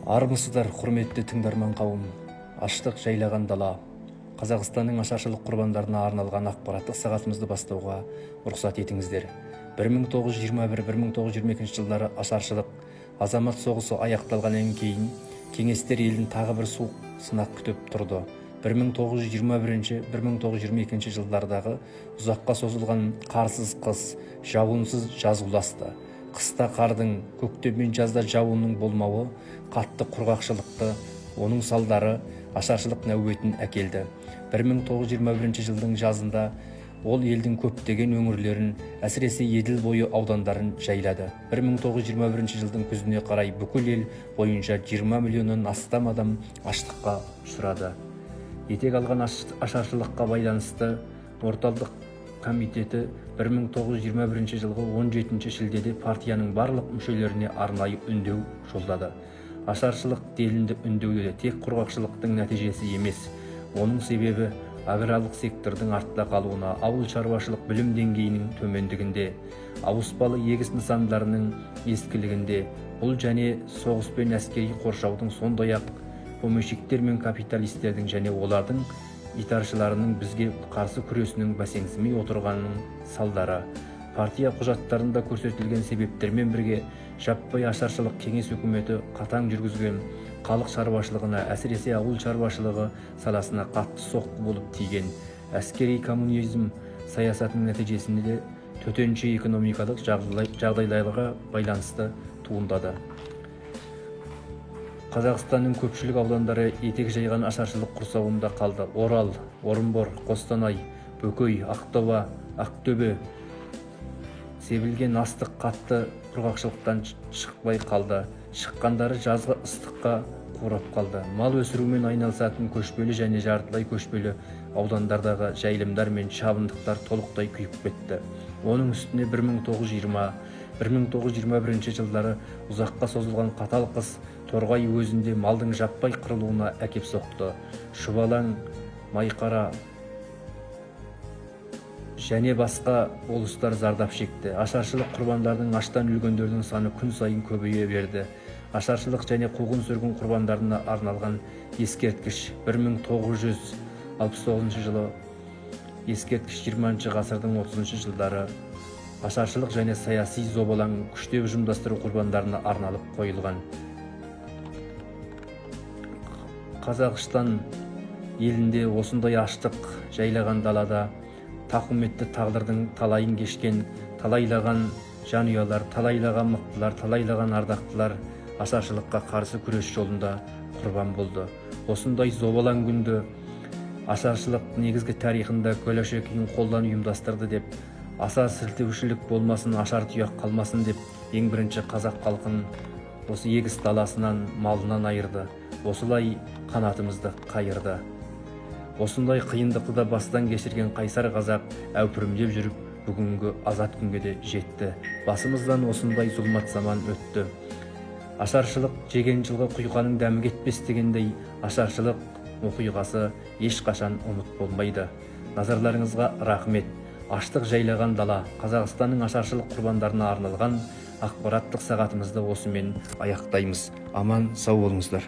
Армысыздар, құрметті тыңдарман қауым. Аштық жайлаған дала. Қазақстанның ашаршылық құрбандарына арналған ақпараттық сағатымызды бастауға рұқсат етіңіздер. 1921-1922 жылдары ашаршылық, азамат соғысы аяқталғаннан кейін кеңестер елін тағы бір суық сынақ күтіп тұрды. 1921-1922 жылдардағы ұзаққа созылған қарсыз қыс, жауынсыз жаз ұласты. Қыста қардың, көктем мен жазда жауынның болмауы қатты құрғақшылықты, оның салдары ашаршылық нәубетін әкелді. 1921 жылдың жазында ол елдің көптеген өңірлерін, әсіресе Еділ бойы аудандарын жайлады. 1921 жылдың күзіне қарай бүкіл ел бойынша 20 миллионнан астам адам аштыққа ұшырады. Етек алған ашаршылыққа байланысты орталық комитеті 1921 жылғы 17 шілдеде партияның барлық мүшелеріне арнайы үндеу жолдады. Ашаршылық делінді үндеуде тек құрғақшылықтың нәтижесі емес, оның себебі аграрлық сектордың артта қалуына, ауыл шаруашылық білім деңгейінің төмендігінде, ауыспалы егіс нысандарының ескілігінде, бұл және соғыс пен әскери қоршаудың, сондай-ақ помещиктер мен капиталистердің және олардың итаршыларының бізге қарсы күресінің бәсеңсімей отырғанының салдары. Партия құжаттарында көрсетілген себептермен бірге жаппай ашаршылық кеңес үкіметі қатаң жүргізген халық шаруашылығына, әсіресе ауыл шаруашылығы саласына қатты соққы болып тиген. Әскери коммунизм саясатының нәтижесінде төтенше экономикалық жағдайларға байланысты туындады. Қазақстанның көпшілік аудандары етек жайған ашаршылық құрсауында қалды. Орал, Орынбор, Қостанай, Бөкей, Ақтоба, Ақтөбе себілген астық қатты құрғақшылықтан шықпай қалды. Шыққандары жазғы ыстыққа қурап қалды. Мал өсірумен айналысатын көшпелі және жартылай көшпелі аудандардағы жайылымдар мен шабындықтар толықтай күйіп кетті. Оның үстіне 1920-1921 жылдары ұзаққа созылған қатал қыс Торғай өзінде малдың жаппай қырылуына әкеп соқты. Шұбалаң, Майқара және басқа болыстар зардап шекті. Ашаршылық құрбандардың, аштан өлгендердің саны күн сайын көбейе берді. Ашаршылық және қуғын сүргін құрбандарына арналған ескерткіш 1969 жылы, ескерткіш 20 ғасырдың 30 жылдары ашаршылық және саяси зобалаң күштеп ұжымдастыру құрбандарына арналып қойылған. Қазақстан елінде осындай аштық жайлаған далада тақуметті тағдырдың талайын кешкен, талайлаған жанұялар, талайлаған мықтылар, талайлаған ардақтылар ашаршылыққа қарсы күрес жолында құрбан болды. Осындай зобалаң күнді ашаршылық негізгі тарихында Голошекин қолдан ұйымдастырды деп, аса сілтеушілік болмасын, ашар тұяқ қалмасын деп, ең бірінші қазақ халқын осы егіс даласынан, малынан айырды. Осылай қанатымызды қайырды. Осындай қиындықты да бастан кешірген қайсар қазақ әупірімдеп жүріп, бүгінгі азат күнге де жетті. Басымыздан осындай зұлмат заман өтті. Ашаршылық жеген жылғы құйғаның дәмі кетпес дегендей, ашаршылық оқиғасы ешқашан ұмыт болмайды. Назарларыңызға рахмет. Аштық жайлаған дала, Қазақстанның ашаршылық құрбандарына арналған ақпараттық сағатымызды осымен аяқтаймыз. Аман сау болыңыздар.